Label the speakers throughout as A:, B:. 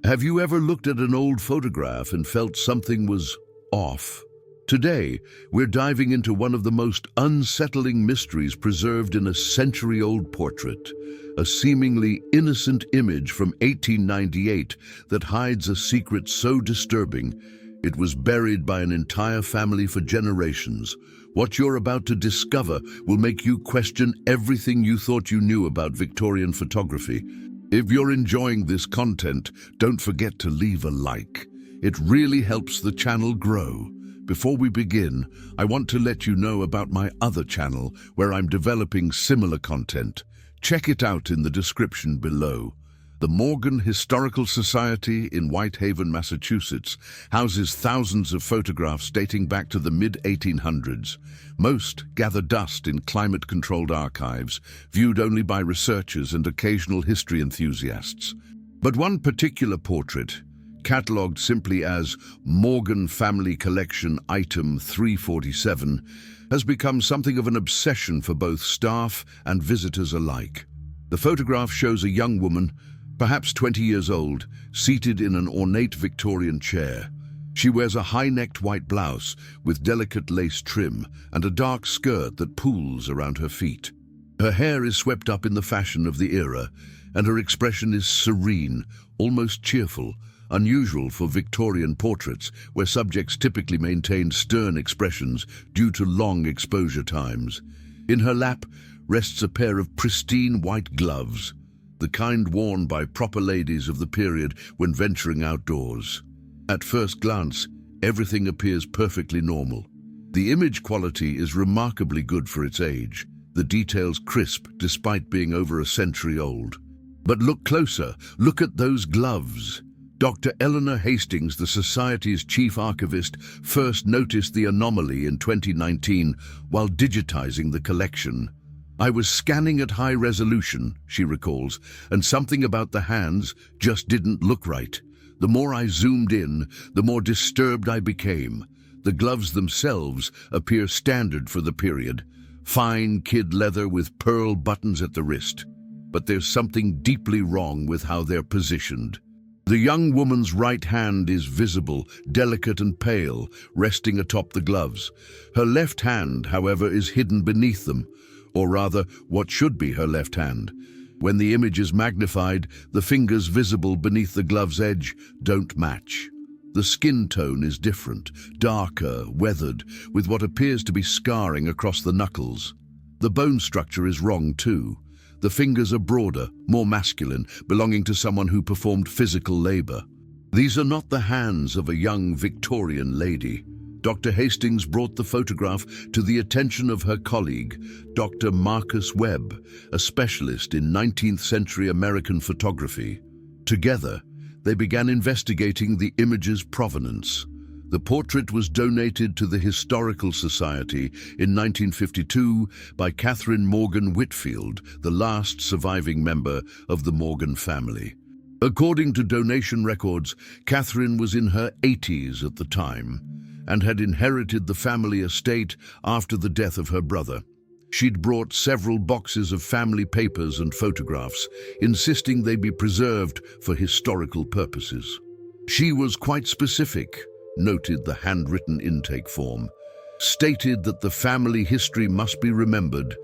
A: Have you ever looked at an old photograph and felt something was off? Today, we're diving into one of the most unsettling mysteries preserved in a century-old portrait, a seemingly innocent image from 1898 that hides a secret so disturbing it was buried by an entire family for generations. What you're about to discover will make you question everything you thought you knew about Victorian photography. If you're enjoying this content, don't forget to leave a like. It really helps the channel grow. Before we begin, I want to let you know about my other channel where I'm developing similar content. Check it out in the description below. The Morgan Historical Society in Whitehaven, Massachusetts, houses thousands of photographs dating back to the mid-1800s. Most gather dust in climate-controlled archives, viewed only by researchers and occasional history enthusiasts. But one particular portrait, catalogued simply as Morgan Family Collection Item 347, has become something of an obsession for both staff and visitors alike. The photograph shows a young woman, perhaps 20 years old, seated in an ornate Victorian chair. She wears a high-necked white blouse with delicate lace trim and a dark skirt that pools around her feet. Her hair is swept up in the fashion of the era, and her expression is serene, almost cheerful, unusual for Victorian portraits, where subjects typically maintain stern expressions due to long exposure times. In her lap rests a pair of pristine white gloves, the kind worn by proper ladies of the period when venturing outdoors. At first glance, everything appears perfectly normal. The image quality is remarkably good for its age, the details crisp despite being over a century old. But look closer, look at those gloves. Dr. Eleanor Hastings, the Society's chief archivist, first noticed the anomaly in 2019 while digitizing the collection. "I was scanning at high resolution," she recalls, "and something about the hands just didn't look right. The more I zoomed in, the more disturbed I became. The gloves themselves appear standard for the period, fine kid leather with pearl buttons at the wrist. But there's something deeply wrong with how they're positioned. The young woman's right hand is visible, delicate and pale, resting atop the gloves. Her left hand, however, is hidden beneath them, or rather, what should be her left hand. When the image is magnified, the fingers visible beneath the glove's edge don't match. The skin tone is different, darker, weathered, with what appears to be scarring across the knuckles. The bone structure is wrong too. The fingers are broader, more masculine, belonging to someone who performed physical labor. These are not the hands of a young Victorian lady. Dr. Hastings brought the photograph to the attention of her colleague, Dr. Marcus Webb, a specialist in 19th century American photography. Together, they began investigating the image's provenance. The portrait was donated to the Historical Society in 1952 by Catherine Morgan Whitfield, the last surviving member of the Morgan family. According to donation records, Catherine was in her 80s at the time and had inherited the family estate after the death of her brother. She'd brought several boxes of family papers and photographs, insisting they be preserved for historical purposes. She was quite specific, noted the handwritten intake form, stated that the family history must be remembered,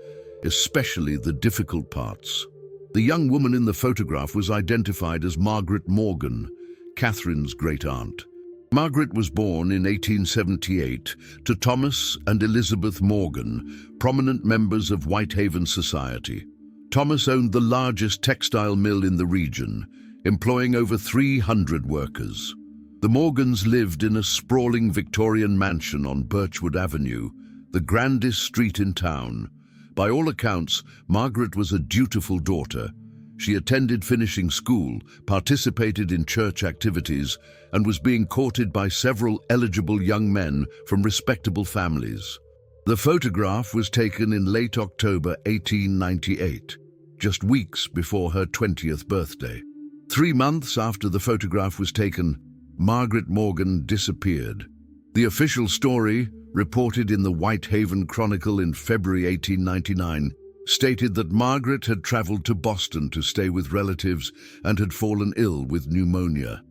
A: especially the difficult parts. The young woman in the photograph was identified as Margaret Morgan, Catherine's great-aunt. Margaret was born in 1878 to Thomas and Elizabeth Morgan, prominent members of Whitehaven society. Thomas owned the largest textile mill in the region, employing over 300 workers. The Morgans lived in a sprawling Victorian mansion on Birchwood Avenue, the grandest street in town. By all accounts, Margaret was a dutiful daughter. She attended finishing school, participated in church activities, and was being courted by several eligible young men from respectable families. The photograph was taken in late October 1898, just weeks before her 20th birthday. 3 months after the photograph was taken, Margaret Morgan disappeared. The official story, reported in the Whitehaven Chronicle in February 1899, stated that Margaret had traveled to Boston to stay with relatives and had fallen ill with pneumonia.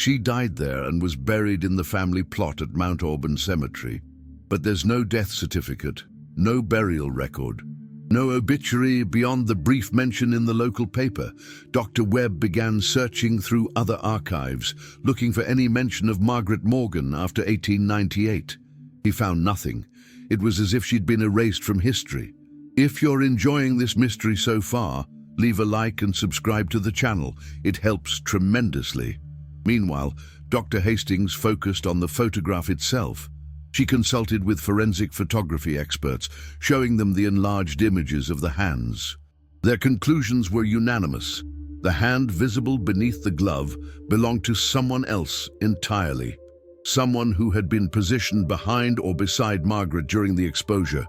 A: She died there and was buried in the family plot at Mount Auburn Cemetery. But there's no death certificate, no burial record, no obituary beyond the brief mention in the local paper. Dr. Webb began searching through other archives, looking for any mention of Margaret Morgan after 1898. He found nothing. It was as if she'd been erased from history. If you're enjoying this mystery so far, leave a like and subscribe to the channel. It helps tremendously. Meanwhile, Dr. Hastings focused on the photograph itself. She consulted with forensic photography experts, showing them the enlarged images of the hands. Their conclusions were unanimous. The hand visible beneath the glove belonged to someone else entirely. Someone who had been positioned behind or beside Margaret during the exposure.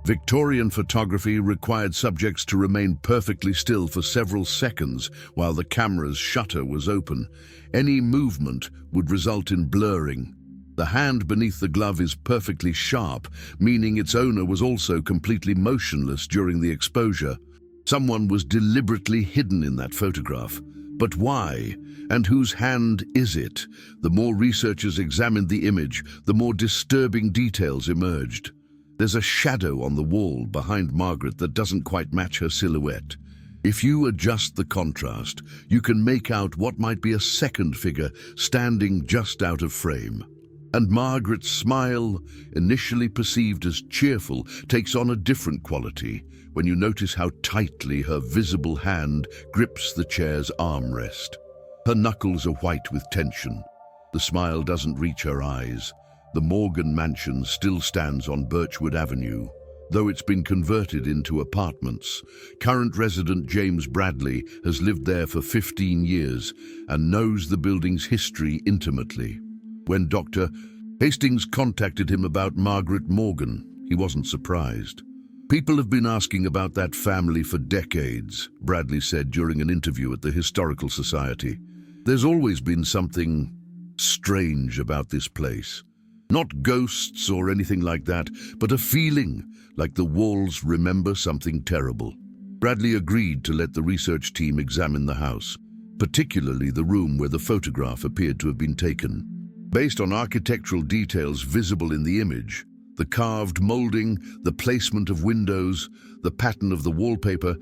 A: Victorian photography required subjects to remain perfectly still for several seconds while the camera's shutter was open. Any movement would result in blurring. The hand beneath the glove is perfectly sharp, meaning its owner was also completely motionless during the exposure. Someone was deliberately hidden in that photograph. But why? And whose hand is it? The more researchers examined the image, the more disturbing details emerged. There's a shadow on the wall behind Margaret that doesn't quite match her silhouette. If you adjust the contrast, you can make out what might be a second figure standing just out of frame. And Margaret's smile, initially perceived as cheerful, takes on a different quality when you notice how tightly her visible hand grips the chair's armrest. Her knuckles are white with tension. The smile doesn't reach her eyes. The Morgan mansion still stands on Birchwood Avenue, though it's been converted into apartments. Current resident James Bradley has lived there for 15 years and knows the building's history intimately. When Dr. Hastings contacted him about Margaret Morgan, he wasn't surprised. People have been asking about that family for decades, Bradley said during an interview at the Historical Society. There's always been something strange about this place. Not ghosts or anything like that, but a feeling like the walls remember something terrible. Bradley agreed to let the research team examine the house, particularly the room where the photograph appeared to have been taken. Based on architectural details visible in the image, the carved molding, the placement of windows, the pattern of the wallpaper,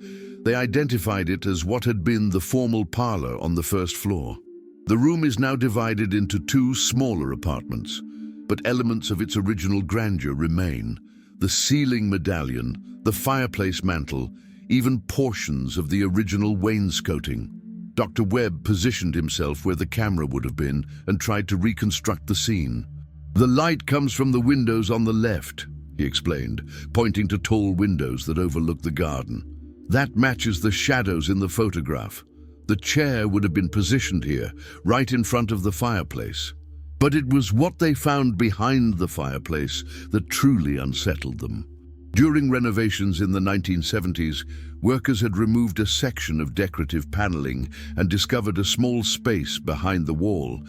A: they identified it as what had been the formal parlor on the first floor. The room is now divided into two smaller apartments, but elements of its original grandeur remain. The ceiling medallion, the fireplace mantel, even portions of the original wainscoting. Dr. Webb positioned himself where the camera would have been and tried to reconstruct the scene. The light comes from the windows on the left, he explained, pointing to tall windows that overlook the garden. That matches the shadows in the photograph. The chair would have been positioned here, right in front of the fireplace. But it was what they found behind the fireplace that truly unsettled them. During renovations in the 1970s, workers had removed a section of decorative paneling and discovered a small space behind the wall.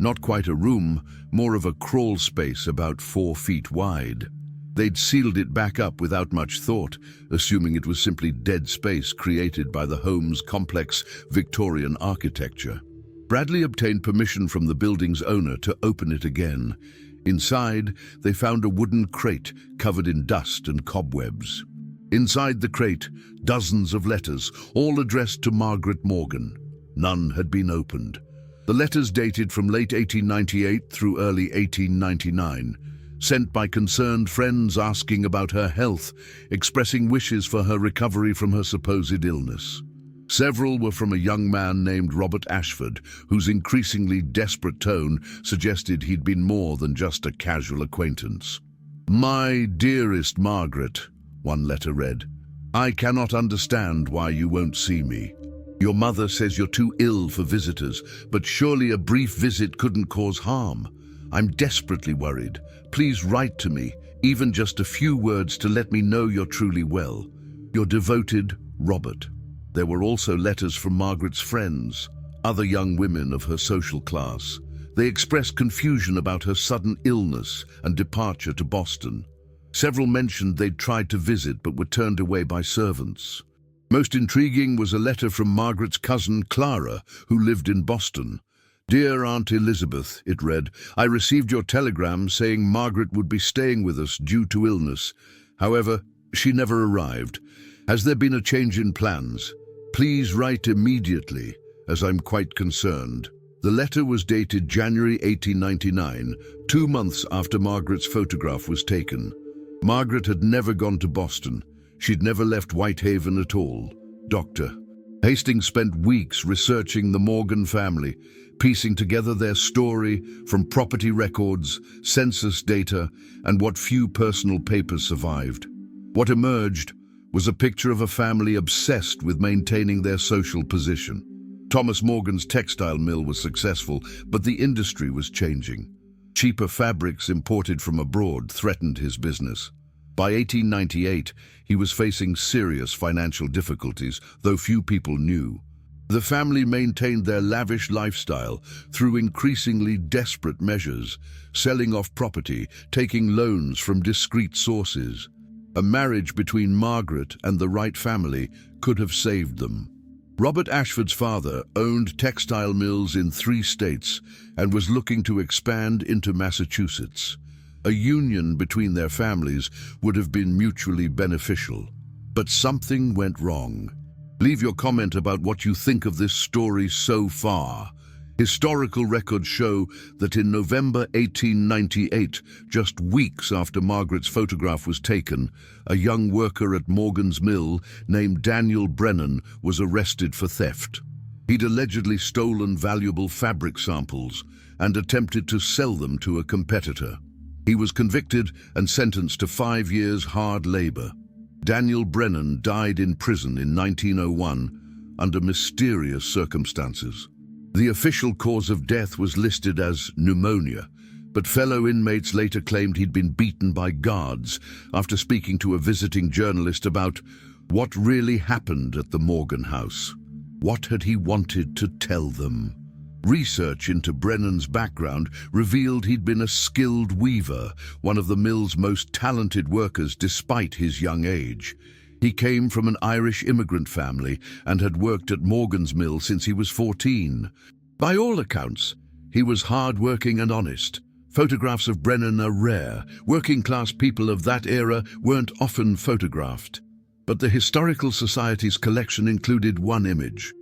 A: Not quite a room, more of a crawl space about 4 feet wide. They'd sealed it back up without much thought, assuming it was simply dead space created by the home's complex Victorian architecture. Bradley obtained permission from the building's owner to open it again. Inside, they found a wooden crate covered in dust and cobwebs. Inside the crate, dozens of letters, all addressed to Margaret Morgan. None had been opened. The letters dated from late 1898 through early 1899, sent by concerned friends asking about her health, expressing wishes for her recovery from her supposed illness. Several were from a young man named Robert Ashford, whose increasingly desperate tone suggested he'd been more than just a casual acquaintance. "My dearest Margaret," one letter read, "I cannot understand why you won't see me. Your mother says you're too ill for visitors, but surely a brief visit couldn't cause harm. I'm desperately worried. Please write to me, even just a few words to let me know you're truly well. Your devoted, Robert." There were also letters from Margaret's friends, other young women of her social class. They expressed confusion about her sudden illness and departure to Boston. Several mentioned they'd tried to visit but were turned away by servants. Most intriguing was a letter from Margaret's cousin Clara, who lived in Boston. Dear Aunt Elizabeth, it read, I received your telegram saying Margaret would be staying with us due to illness. However, she never arrived. Has there been a change in plans? Please write immediately, as I'm quite concerned. The letter was dated January 1899, 2 months after Margaret's photograph was taken. Margaret had never gone to Boston. She'd never left Whitehaven at all. Dr. Hastings spent weeks researching the Morgan family, piecing together their story from property records, census data, and what few personal papers survived. What emerged was a picture of a family obsessed with maintaining their social position. Thomas Morgan's textile mill was successful, but the industry was changing. Cheaper fabrics imported from abroad threatened his business. By 1898, he was facing serious financial difficulties, though few people knew. The family maintained their lavish lifestyle through increasingly desperate measures, selling off property, taking loans from discreet sources. A marriage between Margaret and the Wright family could have saved them. Robert Ashford's father owned textile mills in 3 states and was looking to expand into Massachusetts. A union between their families would have been mutually beneficial. But something went wrong. Leave your comment about what you think of this story so far. Historical records show that in November 1898, just weeks after Margaret's photograph was taken, a young worker at Morgan's mill named Daniel Brennan was arrested for theft. He'd allegedly stolen valuable fabric samples and attempted to sell them to a competitor. He was convicted and sentenced to 5 years hard labor. Daniel Brennan died in prison in 1901 under mysterious circumstances. The official cause of death was listed as pneumonia, but fellow inmates later claimed he'd been beaten by guards after speaking to a visiting journalist about what really happened at the Morgan house. What had he wanted to tell them? Research into Brennan's background revealed he'd been a skilled weaver, one of the mill's most talented workers despite his young age. He came from an Irish immigrant family and had worked at Morgan's mill since he was 14. By all accounts, he was hard-working and honest. Photographs of Brennan are rare. Working-class people of that era weren't often photographed. But the Historical Society's collection included one image,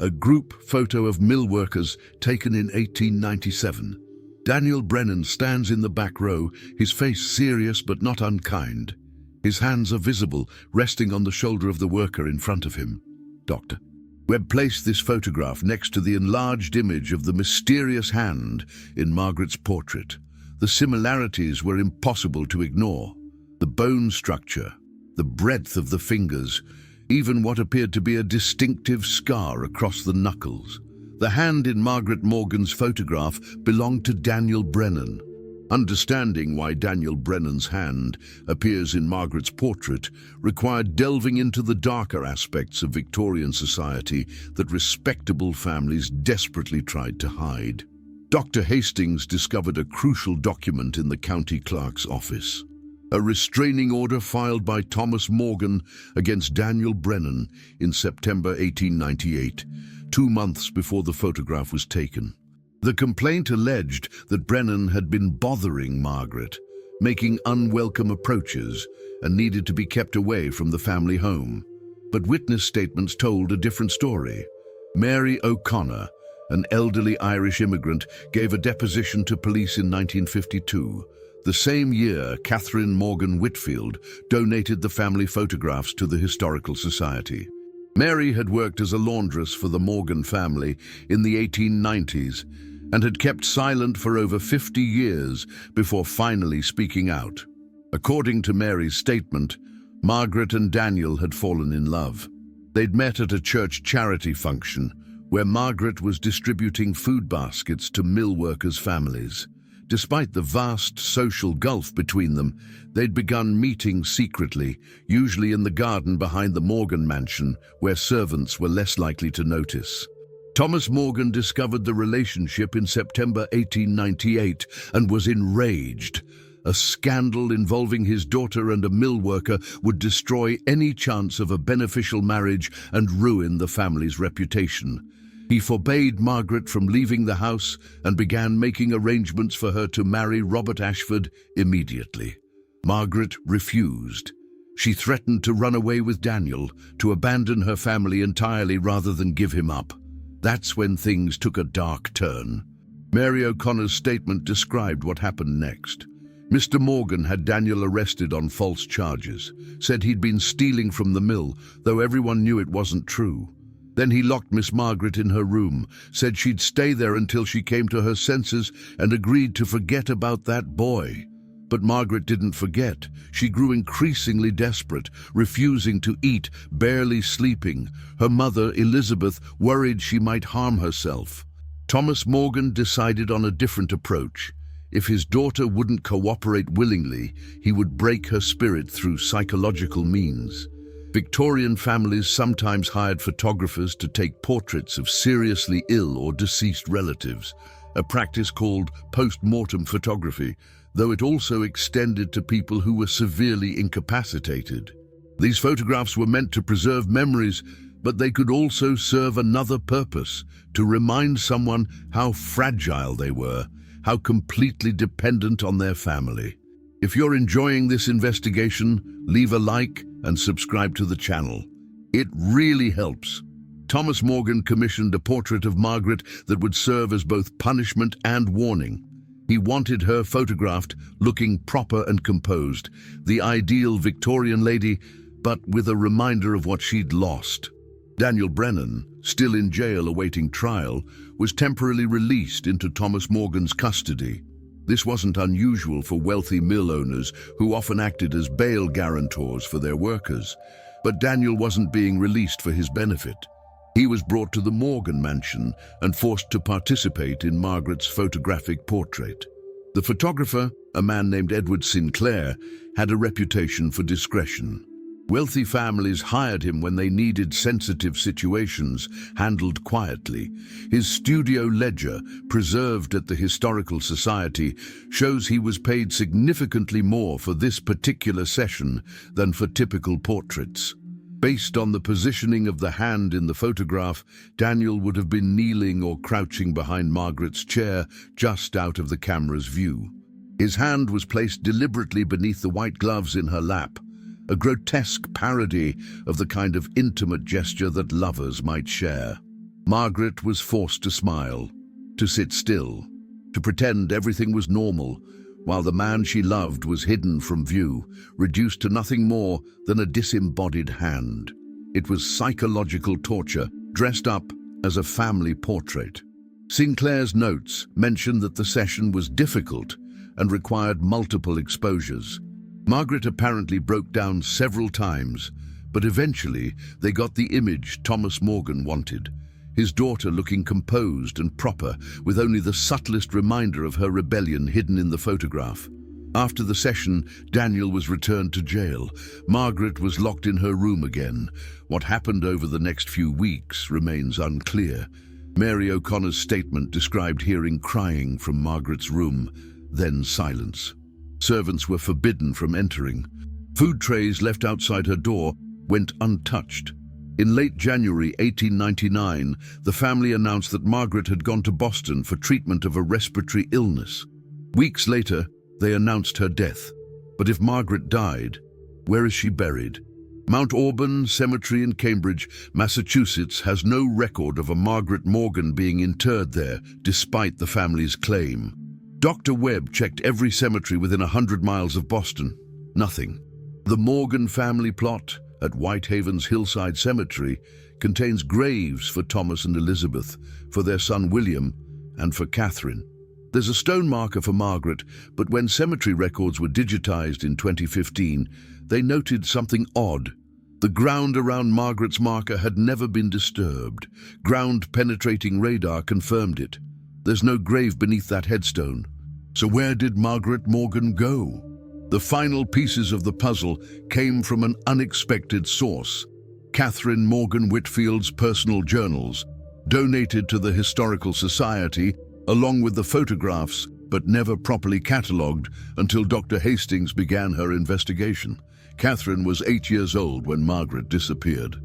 A: a group photo of mill workers taken in 1897. Daniel Brennan stands in the back row, his face serious but not unkind. His hands are visible, resting on the shoulder of the worker in front of him. Dr. Webb placed this photograph next to the enlarged image of the mysterious hand in Margaret's portrait. The similarities were impossible to ignore. The bone structure, the breadth of the fingers, even what appeared to be a distinctive scar across the knuckles. The hand in Margaret Morgan's photograph belonged to Daniel Brennan. Understanding why Daniel Brennan's hand appears in Margaret's portrait required delving into the darker aspects of Victorian society that respectable families desperately tried to hide. Dr. Hastings discovered a crucial document in the county clerk's office. A restraining order filed by Thomas Morgan against Daniel Brennan in September 1898, 2 months before the photograph was taken. The complaint alleged that Brennan had been bothering Margaret, making unwelcome approaches, and needed to be kept away from the family home. But witness statements told a different story. Mary O'Connor, an elderly Irish immigrant, gave a deposition to police in 1952. The same year, Catherine Morgan Whitfield donated the family photographs to the Historical Society. Mary had worked as a laundress for the Morgan family in the 1890s and had kept silent for over 50 years before finally speaking out. According to Mary's statement, Margaret and Daniel had fallen in love. They'd met at a church charity function where Margaret was distributing food baskets to mill workers' families. Despite the vast social gulf between them, they'd begun meeting secretly, usually in the garden behind the Morgan mansion, where servants were less likely to notice. Thomas Morgan discovered the relationship in September 1898 and was enraged. A scandal involving his daughter and a mill worker would destroy any chance of a beneficial marriage and ruin the family's reputation. He forbade Margaret from leaving the house and began making arrangements for her to marry Robert Ashford immediately. Margaret refused. She threatened to run away with Daniel, to abandon her family entirely rather than give him up. That's when things took a dark turn. Mary O'Connor's statement described what happened next. Mr. Morgan had Daniel arrested on false charges, said he'd been stealing from the mill, though everyone knew it wasn't true. Then he locked Miss Margaret in her room, said she'd stay there until she came to her senses, and agreed to forget about that boy. But Margaret didn't forget. She grew increasingly desperate, refusing to eat, barely sleeping. Her mother, Elizabeth, worried she might harm herself. Thomas Morgan decided on a different approach. If his daughter wouldn't cooperate willingly, he would break her spirit through psychological means. Victorian families sometimes hired photographers to take portraits of seriously ill or deceased relatives, a practice called post-mortem photography, though it also extended to people who were severely incapacitated. These photographs were meant to preserve memories, but they could also serve another purpose, to remind someone how fragile they were, how completely dependent on their family. If you're enjoying this investigation, leave a like and subscribe to the channel. It really helps. Thomas Morgan commissioned a portrait of Margaret that would serve as both punishment and warning. He wanted her photographed, looking proper and composed, the ideal Victorian lady, but with a reminder of what she'd lost. Daniel Brennan, still in jail awaiting trial, was temporarily released into Thomas Morgan's custody. This wasn't unusual for wealthy mill owners who often acted as bail guarantors for their workers, but Daniel wasn't being released for his benefit. He was brought to the Morgan mansion and forced to participate in Margaret's photographic portrait. The photographer, a man named Edward Sinclair, had a reputation for discretion. Wealthy families hired him when they needed sensitive situations handled quietly. His studio ledger, preserved at the Historical Society, shows he was paid significantly more for this particular session than for typical portraits. Based on the positioning of the hand in the photograph, Daniel would have been kneeling or crouching behind Margaret's chair, just out of the camera's view. His hand was placed deliberately beneath the white gloves in her lap, a grotesque parody of the kind of intimate gesture that lovers might share. Margaret was forced to smile, to sit still, to pretend everything was normal, while the man she loved was hidden from view, reduced to nothing more than a disembodied hand. It was psychological torture, dressed up as a family portrait. Sinclair's notes mention that the session was difficult and required multiple exposures. Margaret apparently broke down several times, but eventually they got the image Thomas Morgan wanted. His daughter looking composed and proper, with only the subtlest reminder of her rebellion hidden in the photograph. After the session, Daniel was returned to jail. Margaret was locked in her room again. What happened over the next few weeks remains unclear. Mary O'Connor's statement described hearing crying from Margaret's room, then silence. Servants were forbidden from entering. Food trays left outside her door went untouched. In late January 1899, the family announced that Margaret had gone to Boston for treatment of a respiratory illness. Weeks later, they announced her death. But if Margaret died, where is she buried? Mount Auburn Cemetery in Cambridge, Massachusetts, has no record of a Margaret Morgan being interred there, despite the family's claim. Dr. Webb checked every cemetery within 100 miles of Boston. Nothing. The Morgan family plot at Whitehaven's Hillside Cemetery contains graves for Thomas and Elizabeth, for their son William, and for Catherine. There's a stone marker for Margaret, but when cemetery records were digitized in 2015, they noted something odd. The ground around Margaret's marker had never been disturbed. Ground-penetrating radar confirmed it. There's no grave beneath that headstone. So where did Margaret Morgan go? The final pieces of the puzzle came from an unexpected source. Catherine Morgan Whitfield's personal journals, donated to the Historical Society, along with the photographs, but never properly catalogued until Dr. Hastings began her investigation. Catherine was 8 years old when Margaret disappeared.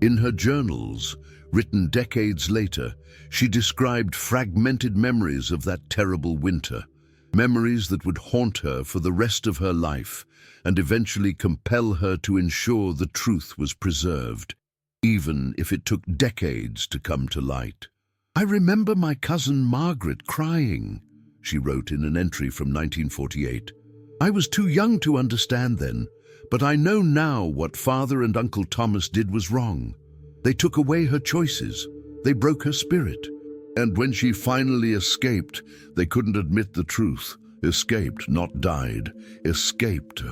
A: In her journals, Written decades later, she described fragmented memories of that terrible winter, memories that would haunt her for the rest of her life and eventually compel her to ensure the truth was preserved, even if it took decades to come to light. "I remember my cousin Margaret crying," she wrote in an entry from 1948. "I was too young to understand then, but I know now what Father and Uncle Thomas did was wrong. They took away her choices. They broke her spirit. And when she finally escaped, they couldn't admit the truth. Escaped, not died. Escaped.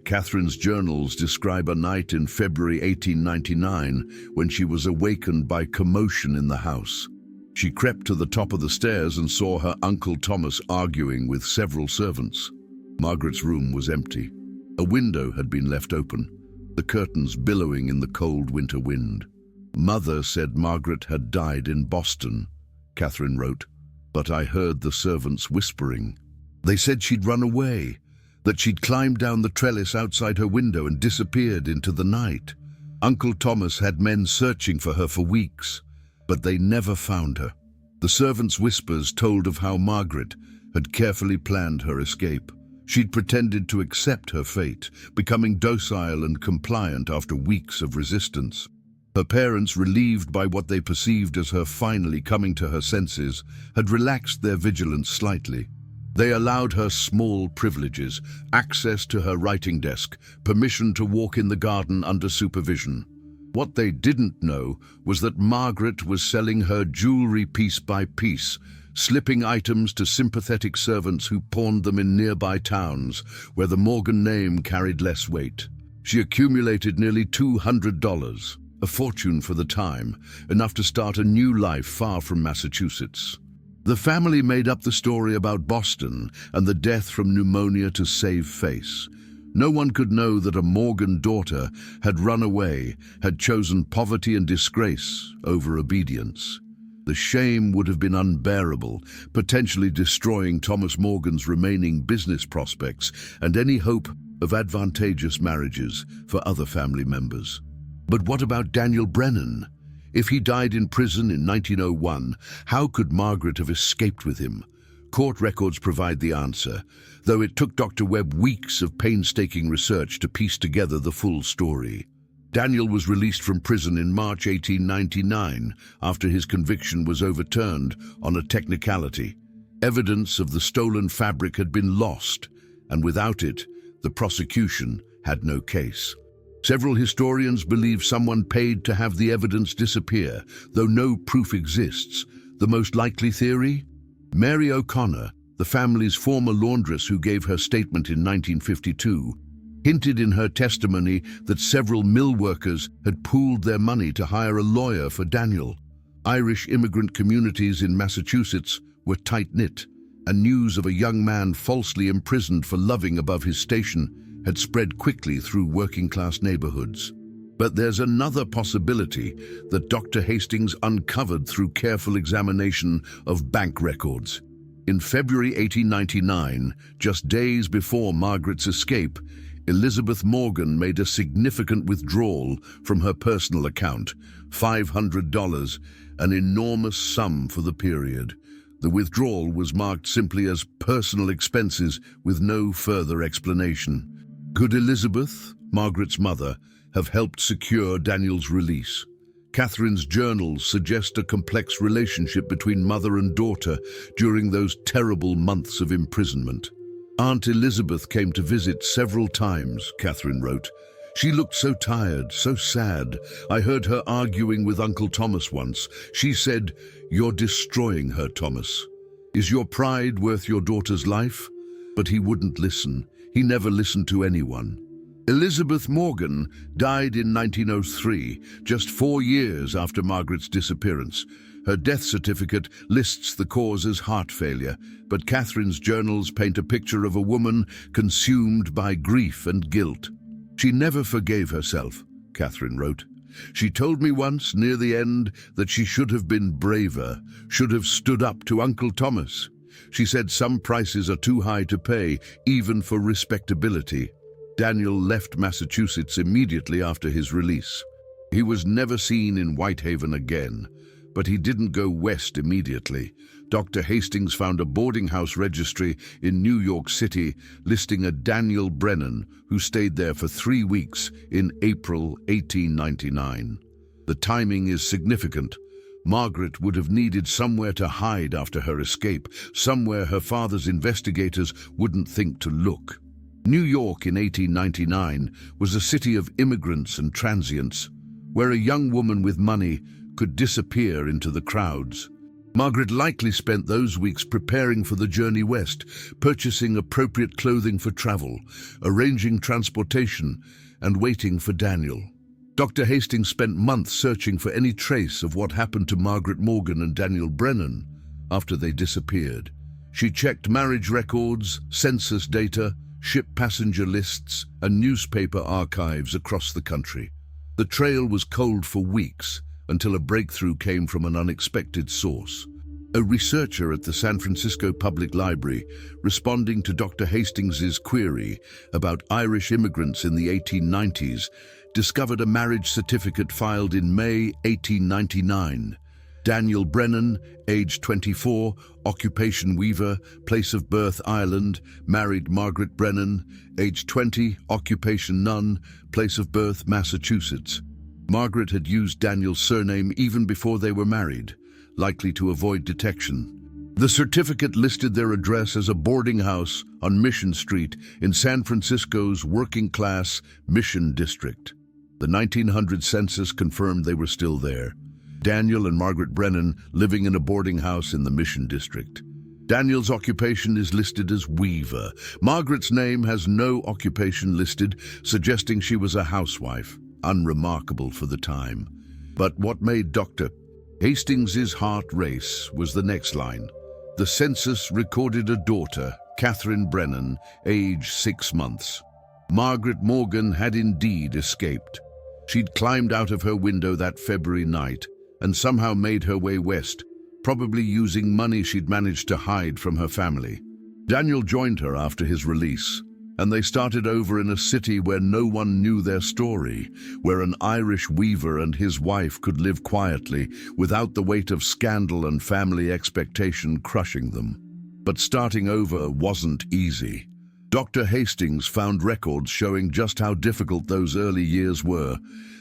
A: Catherine's journals describe a night in February 1899 when she was awakened by commotion in the house. She crept to the top of the stairs and saw her Uncle Thomas arguing with several servants. Margaret's room was empty. A window had been left open, the curtains billowing in the cold winter wind. "Mother said Margaret had died in Boston," Catherine wrote, "but I heard the servants whispering. They said she'd run away, that she'd climbed down the trellis outside her window and disappeared into the night. Uncle Thomas had men searching for her for weeks, but they never found her." The servants' whispers told of how Margaret had carefully planned her escape. She'd pretended to accept her fate, becoming docile and compliant after weeks of resistance. Her parents, relieved by what they perceived as her finally coming to her senses, had relaxed their vigilance slightly. They allowed her small privileges, access to her writing desk, permission to walk in the garden under supervision. What they didn't know was that Margaret was selling her jewelry piece by piece, slipping items to sympathetic servants who pawned them in nearby towns where the Morgan name carried less weight. She accumulated nearly $200, a fortune for the time, enough to start a new life far from Massachusetts. The family made up the story about Boston and the death from pneumonia to save face. No one could know that a Morgan daughter had run away, had chosen poverty and disgrace over obedience. The shame would have been unbearable, potentially destroying Thomas Morgan's remaining business prospects and any hope of advantageous marriages for other family members. But what about Daniel Brennan? If he died in prison in 1901, how could Margaret have escaped with him? Court records provide the answer, though it took Dr. Webb weeks of painstaking research to piece together the full story. Daniel was released from prison in March 1899 after his conviction was overturned on a technicality. Evidence of the stolen fabric had been lost, and without it, the prosecution had no case. Several historians believe someone paid to have the evidence disappear, though no proof exists. The most likely theory? Mary O'Connor, the family's former laundress who gave her statement in 1952, hinted in her testimony that several mill workers had pooled their money to hire a lawyer for Daniel. Irish immigrant communities in Massachusetts were tight-knit, and news of a young man falsely imprisoned for loving above his station had spread quickly through working-class neighborhoods. But there's another possibility that Dr. Hastings uncovered through careful examination of bank records. In February 1899, just days before Margaret's escape, Elizabeth Morgan made a significant withdrawal from her personal account, $500, an enormous sum for the period. The withdrawal was marked simply as personal expenses with no further explanation. Could Elizabeth, Margaret's mother, have helped secure Daniel's release? Catherine's journals suggest a complex relationship between mother and daughter during those terrible months of imprisonment. Aunt Elizabeth came to visit several times, Catherine wrote. She looked so tired, so sad. I heard her arguing with Uncle Thomas once. She said, "You're destroying her, Thomas. Is your pride worth your daughter's life?" But he wouldn't listen. He never listened to anyone. Elizabeth Morgan died in 1903, just 4 years after Margaret's disappearance. Her death certificate lists the cause as heart failure, but Catherine's journals paint a picture of a woman consumed by grief and guilt. "She never forgave herself," Catherine wrote. "She told me once, near the end, that she should have been braver, should have stood up to Uncle Thomas. She said some prices are too high to pay, even for respectability." Daniel left Massachusetts immediately after his release. He was never seen in Whitehaven again, but he didn't go west immediately. Dr. Hastings found a boarding house registry in New York City listing a Daniel Brennan who stayed there for 3 weeks in April 1899. The timing is significant. Margaret would have needed somewhere to hide after her escape, somewhere her father's investigators wouldn't think to look. New York in 1899 was a city of immigrants and transients, where a young woman with money could disappear into the crowds. Margaret likely spent those weeks preparing for the journey west, purchasing appropriate clothing for travel, arranging transportation, and waiting for Daniel. Dr. Hastings spent months searching for any trace of what happened to Margaret Morgan and Daniel Brennan after they disappeared. She checked marriage records, census data, ship passenger lists, and newspaper archives across the country. The trail was cold for weeks, until a breakthrough came from an unexpected source. A researcher at the San Francisco Public Library, responding to Dr. Hastings's query about Irish immigrants in the 1890s, discovered a marriage certificate filed in May 1899. Daniel Brennan, age 24, occupation weaver, place of birth Ireland, married Margaret Brennan, age 20, occupation nun, place of birth Massachusetts. Margaret had used Daniel's surname even before they were married, likely to avoid detection. The certificate listed their address as a boarding house on Mission Street in San Francisco's working-class Mission District. The 1900 census confirmed they were still there. Daniel and Margaret Brennan living in a boarding house in the Mission District. Daniel's occupation is listed as weaver. Margaret's name has no occupation listed, suggesting she was a housewife. Unremarkable for the time. But what made Dr. Hastings's heart race was the next line. The census recorded a daughter, Catherine Brennan, age 6 months. Margaret Morgan had indeed escaped. She'd climbed out of her window that February night and somehow made her way west, probably using money she'd managed to hide from her family. Daniel joined her after his release, and they started over in a city where no one knew their story, where an Irish weaver and his wife could live quietly without the weight of scandal and family expectation crushing them. But starting over wasn't easy. Dr. Hastings found records showing just how difficult those early years were.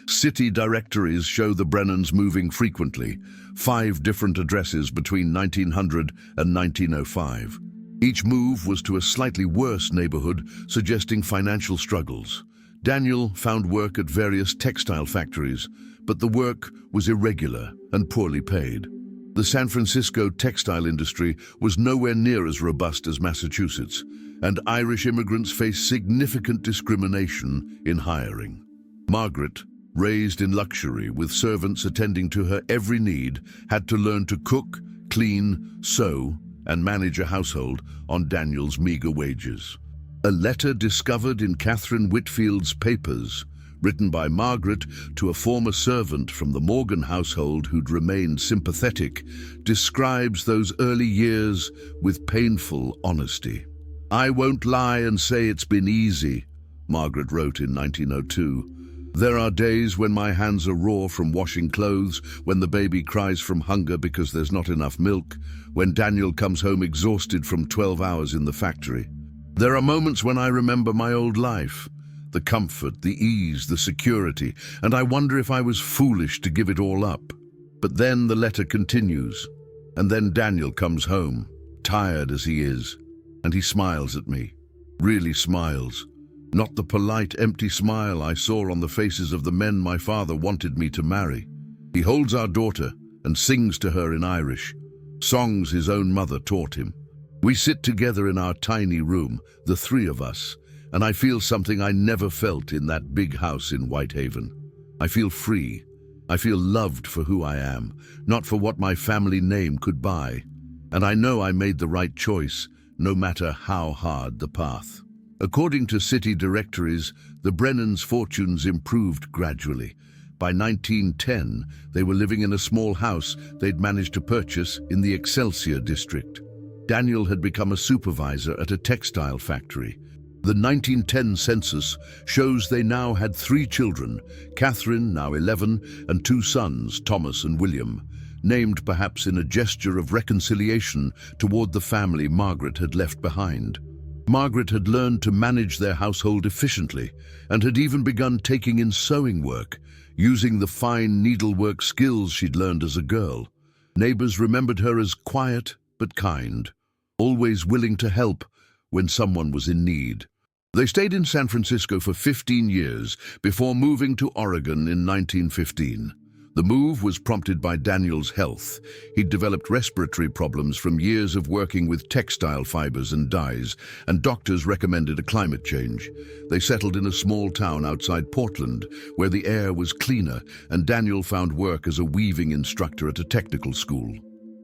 A: City directories show the Brennans moving frequently, 5 different addresses between 1900 and 1905. Each move was to a slightly worse neighborhood, suggesting financial struggles. Daniel found work at various textile factories, but the work was irregular and poorly paid. The San Francisco textile industry was nowhere near as robust as Massachusetts, and Irish immigrants faced significant discrimination in hiring. Margaret, raised in luxury with servants attending to her every need, had to learn to cook, clean, sew, and manage a household on Daniel's meager wages. A letter discovered in Catherine Whitfield's papers, written by Margaret to a former servant from the Morgan household who'd remained sympathetic, describes those early years with painful honesty. "I won't lie and say it's been easy," Margaret wrote in 1902. "There are days when my hands are raw from washing clothes, when the baby cries from hunger because there's not enough milk, when Daniel comes home exhausted from 12 hours in the factory. There are moments when I remember my old life, the comfort, the ease, the security, and I wonder if I was foolish to give it all up." But then the letter continues, and then Daniel comes home, tired as he is, and he smiles at me, really smiles. Not the polite, empty smile I saw on the faces of the men my father wanted me to marry. He holds our daughter and sings to her in Irish, songs his own mother taught him. We sit together in our tiny room, the 3 of us, and I feel something I never felt in that big house in Whitehaven. I feel free. I feel loved for who I am, not for what my family name could buy. And I know I made the right choice, no matter how hard the path. According to city directories, the Brennans' fortunes improved gradually. By 1910, they were living in a small house they'd managed to purchase in the Excelsior district. Daniel had become a supervisor at a textile factory. The 1910 census shows they now had 3 children, Catherine, now 11, and 2 sons, Thomas and William, named perhaps in a gesture of reconciliation toward the family Margaret had left behind. Margaret had learned to manage their household efficiently and had even begun taking in sewing work, using the fine needlework skills she'd learned as a girl. Neighbors remembered her as quiet but kind, always willing to help when someone was in need. They stayed in San Francisco for 15 years before moving to Oregon in 1915. The move was prompted by Daniel's health. He'd developed respiratory problems from years of working with textile fibers and dyes, and doctors recommended a climate change. They settled in a small town outside Portland, where the air was cleaner, and Daniel found work as a weaving instructor at a technical school.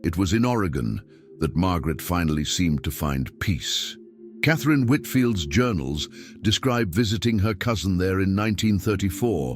A: It was in Oregon that Margaret finally seemed to find peace. Catherine Whitfield's journals describe visiting her cousin there in 1934,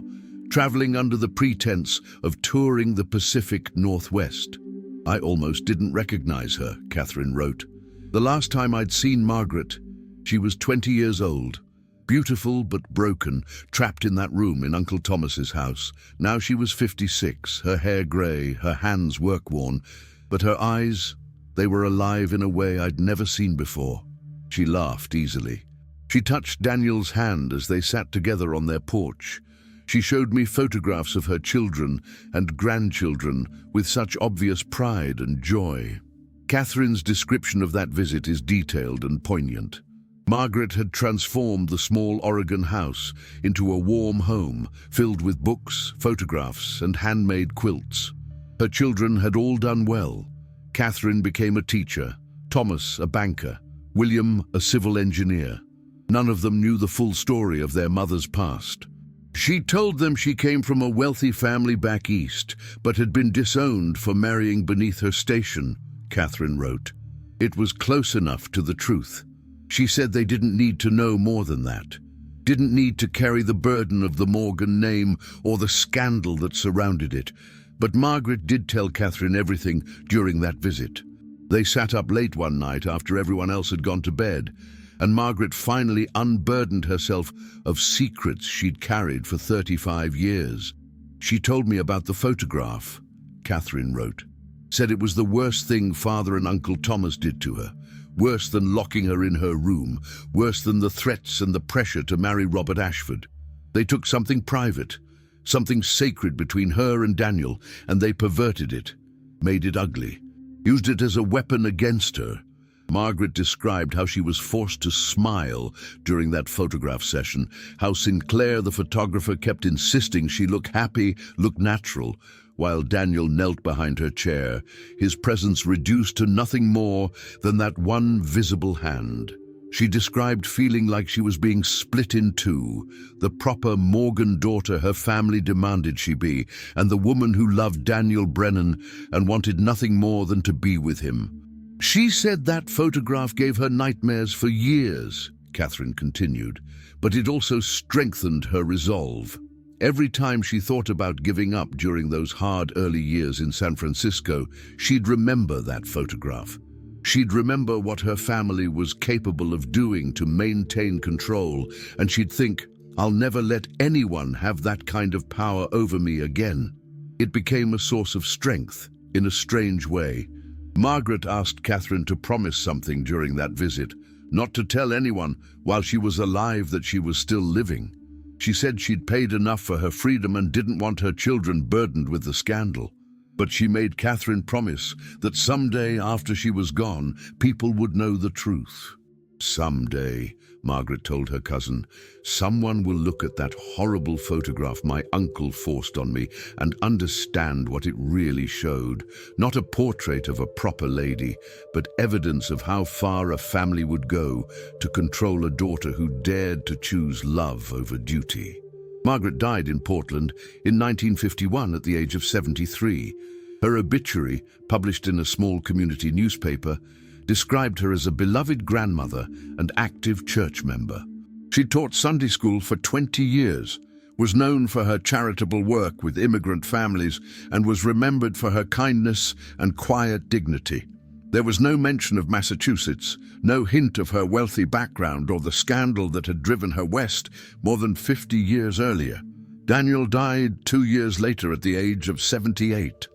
A: traveling under the pretense of touring the Pacific Northwest. "I almost didn't recognize her," Catherine wrote. "The last time I'd seen Margaret, she was 20 years old, beautiful but broken, trapped in that room in Uncle Thomas's house. Now she was 56, her hair gray, her hands work-worn, but her eyes, they were alive in a way I'd never seen before." She laughed easily. She touched Daniel's hand as they sat together on their porch. She showed me photographs of her children and grandchildren with such obvious pride and joy. Catherine's description of that visit is detailed and poignant. Margaret had transformed the small Oregon house into a warm home filled with books, photographs, and handmade quilts. Her children had all done well. Catherine became a teacher, Thomas a banker, William a civil engineer. None of them knew the full story of their mother's past. She told them she came from a wealthy family back east, but had been disowned for marrying beneath her station, Catherine wrote. It was close enough to the truth. She said they didn't need to know more than that. Didn't need to carry the burden of the Morgan name or the scandal that surrounded it. But Margaret did tell Catherine everything during that visit. They sat up late one night after everyone else had gone to bed, and Margaret finally unburdened herself of secrets she'd carried for 35 years. "She told me about the photograph," Catherine wrote. "Said it was the worst thing Father and Uncle Thomas did to her. Worse than locking her in her room. Worse than the threats and the pressure to marry Robert Ashford. They took something private, something sacred between her and Daniel, and they perverted it, made it ugly, used it as a weapon against her." Margaret described how she was forced to smile during that photograph session, how Sinclair, the photographer, kept insisting she look happy, look natural, while Daniel knelt behind her chair, his presence reduced to nothing more than that one visible hand. She described feeling like she was being split in two, the proper Morgan daughter her family demanded she be, and the woman who loved Daniel Brennan and wanted nothing more than to be with him. "She said that photograph gave her nightmares for years," Catherine continued, "but it also strengthened her resolve. Every time she thought about giving up during those hard early years in San Francisco, she'd remember that photograph. She'd remember what her family was capable of doing to maintain control, and she'd think, I'll never let anyone have that kind of power over me again." It became a source of strength, in a strange way. Margaret asked Catherine to promise something during that visit, not to tell anyone while she was alive that she was still living. She said she'd paid enough for her freedom and didn't want her children burdened with the scandal. But she made Catherine promise that someday after she was gone, people would know the truth. "Someday," Margaret told her cousin, "someone will look at that horrible photograph my uncle forced on me and understand what it really showed. Not a portrait of a proper lady, but evidence of how far a family would go to control a daughter who dared to choose love over duty." Margaret died in Portland in 1951 at the age of 73. Her obituary, published in a small community newspaper, described her as a beloved grandmother and active church member. She taught Sunday school for 20 years, was known for her charitable work with immigrant families, and was remembered for her kindness and quiet dignity. There was no mention of Massachusetts, no hint of her wealthy background or the scandal that had driven her west more than 50 years earlier. Daniel died 2 years later at the age of 78.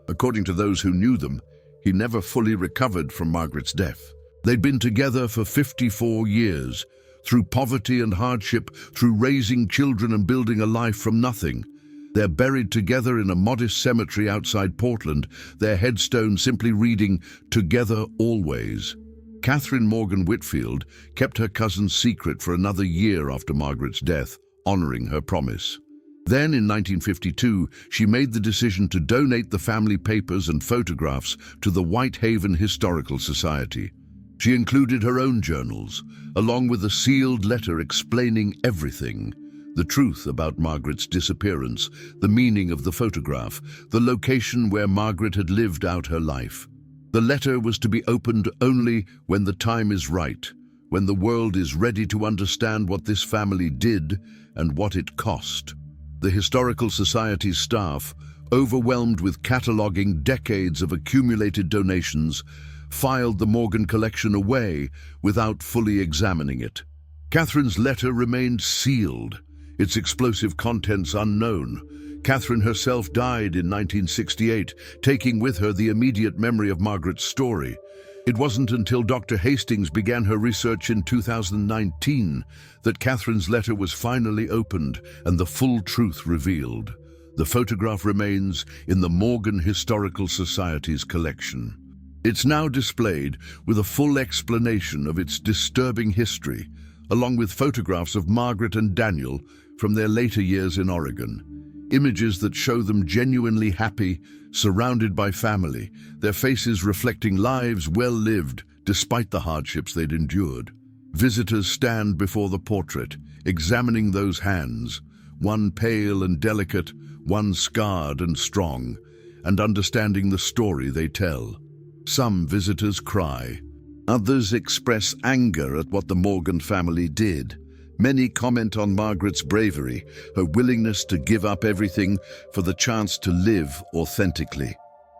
A: According to those who knew them, he never fully recovered from Margaret's death. They'd been together for 54 years, through poverty and hardship, through raising children and building a life from nothing. They're buried together in a modest cemetery outside Portland, their headstone simply reading, "Together Always." Catherine Morgan Whitfield kept her cousin's secret for another year after Margaret's death, honoring her promise. Then, in 1952, she made the decision to donate the family papers and photographs to the Whitehaven Historical Society. She included her own journals, along with a sealed letter explaining everything: the truth about Margaret's disappearance, the meaning of the photograph, the location where Margaret had lived out her life. The letter was to be opened only when the time is right, when the world is ready to understand what this family did and what it cost. The Historical Society's staff, overwhelmed with cataloguing decades of accumulated donations, filed the Morgan collection away without fully examining it. Catherine's letter remained sealed, its explosive contents unknown. Catherine herself died in 1968, taking with her the immediate memory of Margaret's story. It wasn't until Dr. Hastings began her research in 2019 that Catherine's letter was finally opened and the full truth revealed. The photograph remains in the Morgan Historical Society's collection. It's now displayed with a full explanation of its disturbing history, along with photographs of Margaret and Daniel from their later years in Oregon. Images that show them genuinely happy, surrounded by family, their faces reflecting lives well lived despite the hardships they'd endured. Visitors stand before the portrait, examining those hands, one pale and delicate, one scarred and strong, and understanding the story they tell. Some visitors cry. Others express anger at what the Morgan family did. Many comment on Margaret's bravery, her willingness to give up everything for the chance to live authentically.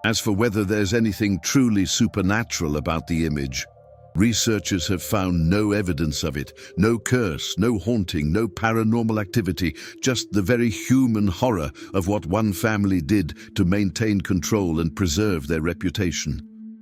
A: As for whether there's anything truly supernatural about the image, researchers have found no evidence of it, no curse, no haunting, no paranormal activity, just the very human horror of what one family did to maintain control and preserve their reputation.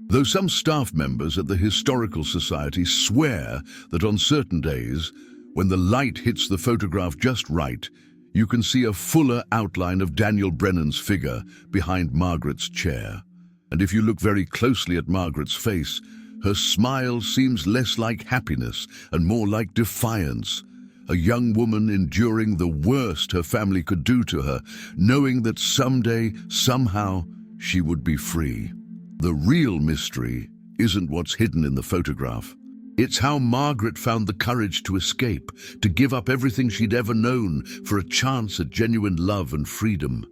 A: Though some staff members at the Historical Society swear that on certain days, when the light hits the photograph just right, you can see a fuller outline of Daniel Brennan's figure behind Margaret's chair. And if you look very closely at Margaret's face, her smile seems less like happiness and more like defiance. A young woman enduring the worst her family could do to her, knowing that someday, somehow, she would be free. The real mystery isn't what's hidden in the photograph. It's how Margaret found the courage to escape, to give up everything she'd ever known for a chance at genuine love and freedom.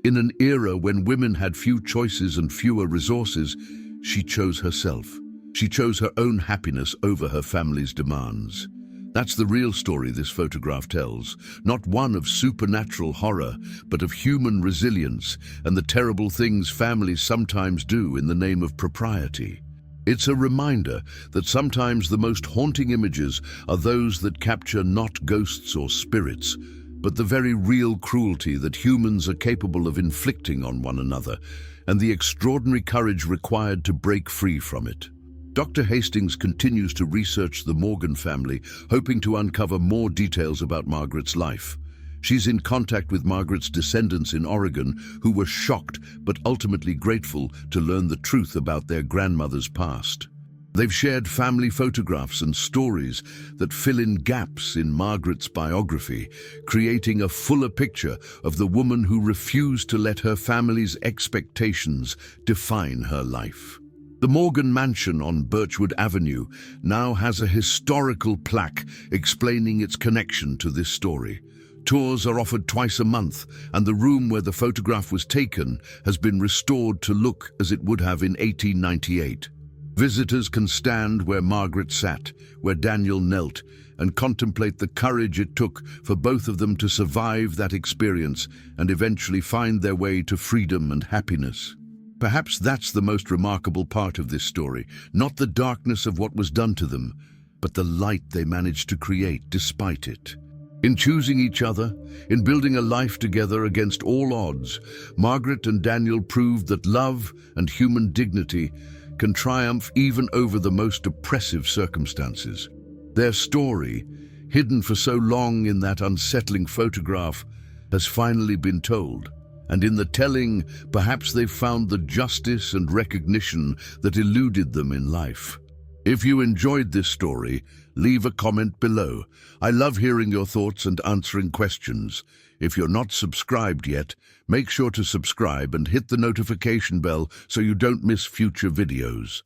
A: In an era when women had few choices and fewer resources, she chose herself. She chose her own happiness over her family's demands. That's the real story this photograph tells, not one of supernatural horror, but of human resilience and the terrible things families sometimes do in the name of propriety. It's a reminder that sometimes the most haunting images are those that capture not ghosts or spirits, but the very real cruelty that humans are capable of inflicting on one another, and the extraordinary courage required to break free from it. Dr. Hastings continues to research the Morgan family, hoping to uncover more details about Margaret's life. She's in contact with Margaret's descendants in Oregon, who were shocked but ultimately grateful to learn the truth about their grandmother's past. They've shared family photographs and stories that fill in gaps in Margaret's biography, creating a fuller picture of the woman who refused to let her family's expectations define her life. The Morgan Mansion on Birchwood Avenue now has a historical plaque explaining its connection to this story. Tours are offered twice a month, and the room where the photograph was taken has been restored to look as it would have in 1898. Visitors can stand where Margaret sat, where Daniel knelt, and contemplate the courage it took for both of them to survive that experience and eventually find their way to freedom and happiness. Perhaps that's the most remarkable part of this story, not the darkness of what was done to them, but the light they managed to create despite it. In choosing each other, in building a life together against all odds, Margaret and Daniel proved that love and human dignity can triumph even over the most oppressive circumstances. Their story, hidden for so long in that unsettling photograph, has finally been told. And in the telling, perhaps they've found the justice and recognition that eluded them in life. If you enjoyed this story, leave a comment below. I love hearing your thoughts and answering questions. If you're not subscribed yet, make sure to subscribe and hit the notification bell so you don't miss future videos.